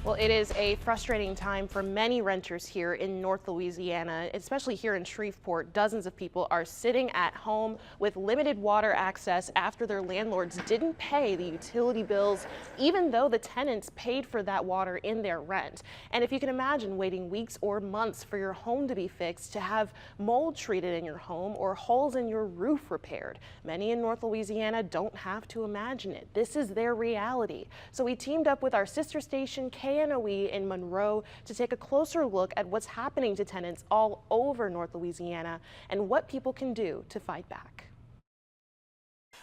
Well, it is a frustrating time for many renters here in North Louisiana, especially here in Shreveport. Dozens of people are sitting at home with limited water access after their landlords didn't pay the utility bills, even though the tenants paid for that water in their rent. And if you can imagine waiting weeks or months for your home to be fixed, to have mold treated in your home or holes in your roof repaired, many in North Louisiana don't have to imagine it. This is their reality. So we teamed up with our sister station, KNOE in Monroe, to take a closer look at what's happening to tenants all over North Louisiana and what people can do to fight back.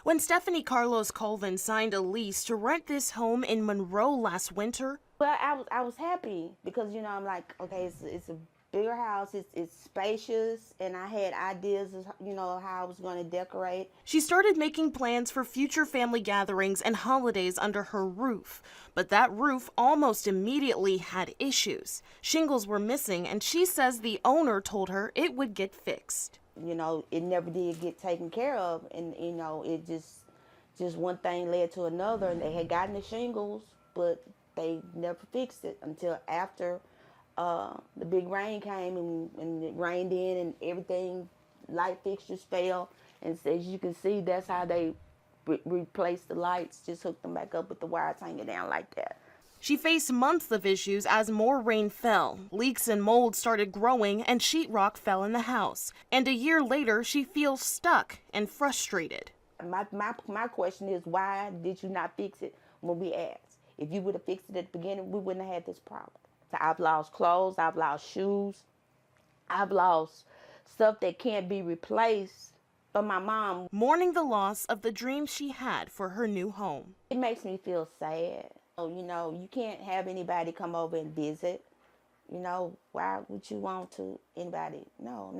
When Stephanie Carlos Colvin signed a lease to rent this home in Monroe last winter, well, I was happy because, I'm like, okay, it's a bigger house, it's spacious, and I had ideas of, how I was going to decorate. She started making plans for future family gatherings and holidays under her roof. But that roof almost immediately had issues. Shingles were missing, and she says the owner told her it would get fixed. It never did get taken care of, and, it just one thing led to another, and they had gotten the shingles, but they never fixed it until after the big rain came and it rained in and everything, light fixtures fell. And as you can see, that's how they replaced the lights, just hooked them back up with the wires hanging down like that. She faced months of issues as more rain fell. Leaks and mold started growing and sheetrock fell in the house. And a year later, she feels stuck and frustrated. My question is, why did you not fix it when we asked? If you would have fixed it at the beginning, we wouldn't have had this problem. I've lost clothes, I've lost shoes, I've lost stuff that can't be replaced. But my mom, mourning the loss of the dreams she had for her new home. It makes me feel sad. You can't have anybody come over and visit. Why would you want to anybody? No, I'm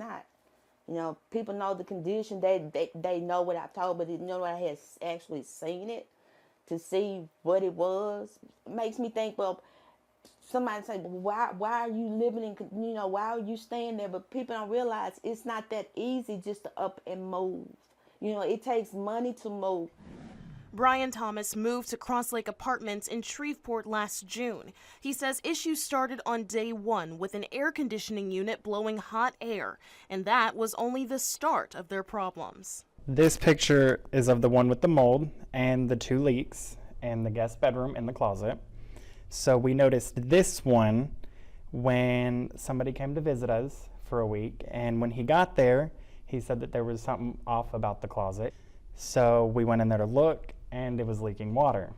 not. People know the condition. They know what I told, but I had actually seen it to see what it was. It makes me think, well, somebody say, why are you living in, why are you staying there? But people don't realize it's not that easy just to up and move. It takes money to move. Brian Thomas moved to Cross Lake Apartments in Shreveport last June. He says issues started on day one with an air conditioning unit blowing hot air, and that was only the start of their problems. This picture is of the one with the mold and the 2 leaks and the guest bedroom and the closet. So we noticed this one when somebody came to visit us for a week, and when he got there, he said that there was something off about the closet. So we went in there to look, and it was leaking water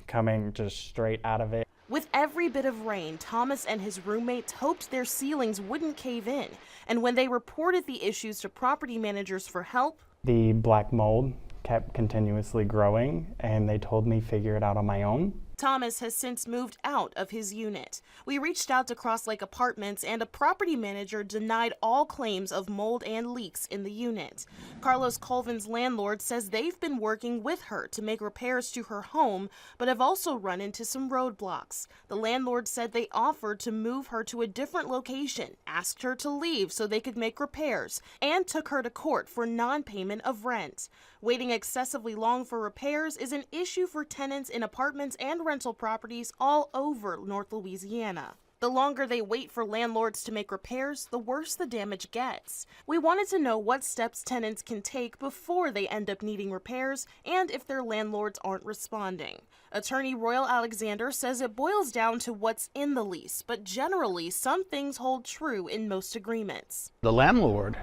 coming just straight out of it. With every bit of rain, Thomas and his roommates hoped their ceilings wouldn't cave in, and when they reported the issues to property managers for help, the black mold kept continuously growing, and they told me figure it out on my own. Thomas has since moved out of his unit. We reached out to Cross Lake Apartments, and a property manager denied all claims of mold and leaks in the unit. Carlos Colvin's landlord says they've been working with her to make repairs to her home, but have also run into some roadblocks. The landlord said they offered to move her to a different location, asked her to leave so they could make repairs, and took her to court for non-payment of rent. Waiting excessively long for repairs is an issue for tenants in apartments and rental properties all over North Louisiana. The longer they wait for landlords to make repairs, the worse the damage gets. We wanted to know what steps tenants can take before they end up needing repairs and if their landlords aren't responding. Attorney Royal Alexander says it boils down to what's in the lease, but generally some things hold true in most agreements. The landlord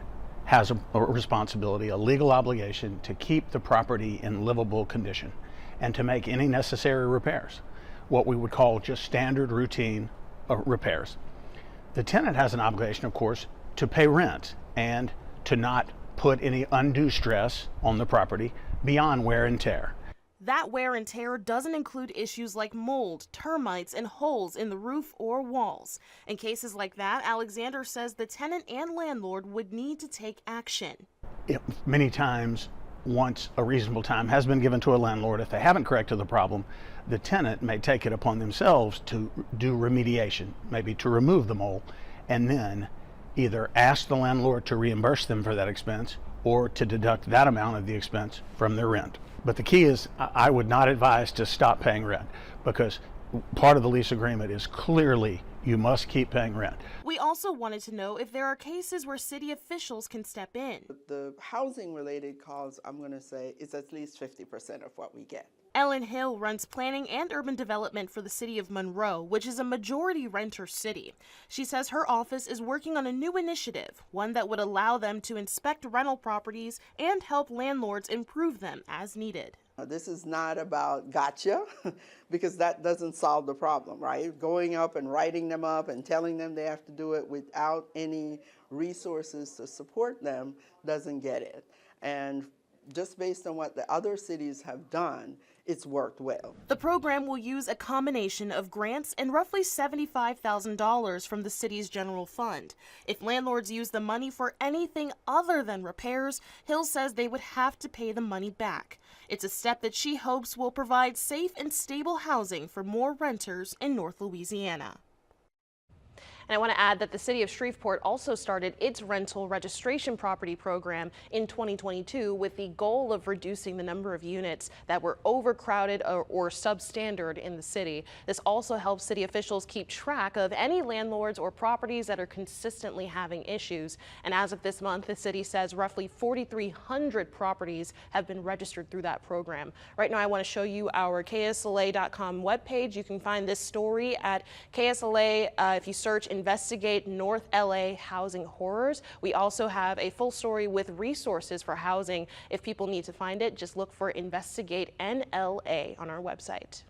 has a responsibility, a legal obligation to keep the property in livable condition and to make any necessary repairs, what we would call just standard routine repairs. The tenant has an obligation, of course, to pay rent and to not put any undue stress on the property beyond wear and tear. That wear and tear doesn't include issues like mold, termites, and holes in the roof or walls. In cases like that, Alexander says the tenant and landlord would need to take action. Many times, once a reasonable time has been given to a landlord, if they haven't corrected the problem, the tenant may take it upon themselves to do remediation, maybe to remove the mold, and then either ask the landlord to reimburse them for that expense or to deduct that amount of the expense from their rent. But the key is, I would not advise to stop paying rent, because part of the lease agreement is clearly you must keep paying rent. We also wanted to know if there are cases where city officials can step in. The housing related calls, I'm going to say, is at least 50% of what we get. Ellen Hill runs planning and urban development for the city of Monroe, which is a majority renter city. She says her office is working on a new initiative, one that would allow them to inspect rental properties and help landlords improve them as needed. This is not about gotcha, because that doesn't solve the problem, right? Going up and writing them up and telling them they have to do it without any resources to support them doesn't get it. And just based on what the other cities have done, it's worked well. The program will use a combination of grants and roughly $75,000 from the city's general fund. If landlords use the money for anything other than repairs, Hill says they would have to pay the money back. It's a step that she hopes will provide safe and stable housing for more renters in North Louisiana. And I want to add that the city of Shreveport also started its rental registration property program in 2022 with the goal of reducing the number of units that were overcrowded or substandard in the city. This also helps city officials keep track of any landlords or properties that are consistently having issues. And as of this month, the city says roughly 4,300 properties have been registered through that program. Right now, I want to show you our KSLA.com webpage. You can find this story at KSLA if you search Investigate North LA Housing Horrors. We also have a full story with resources for housing. If people need to find it, just look for Investigate NLA on our website.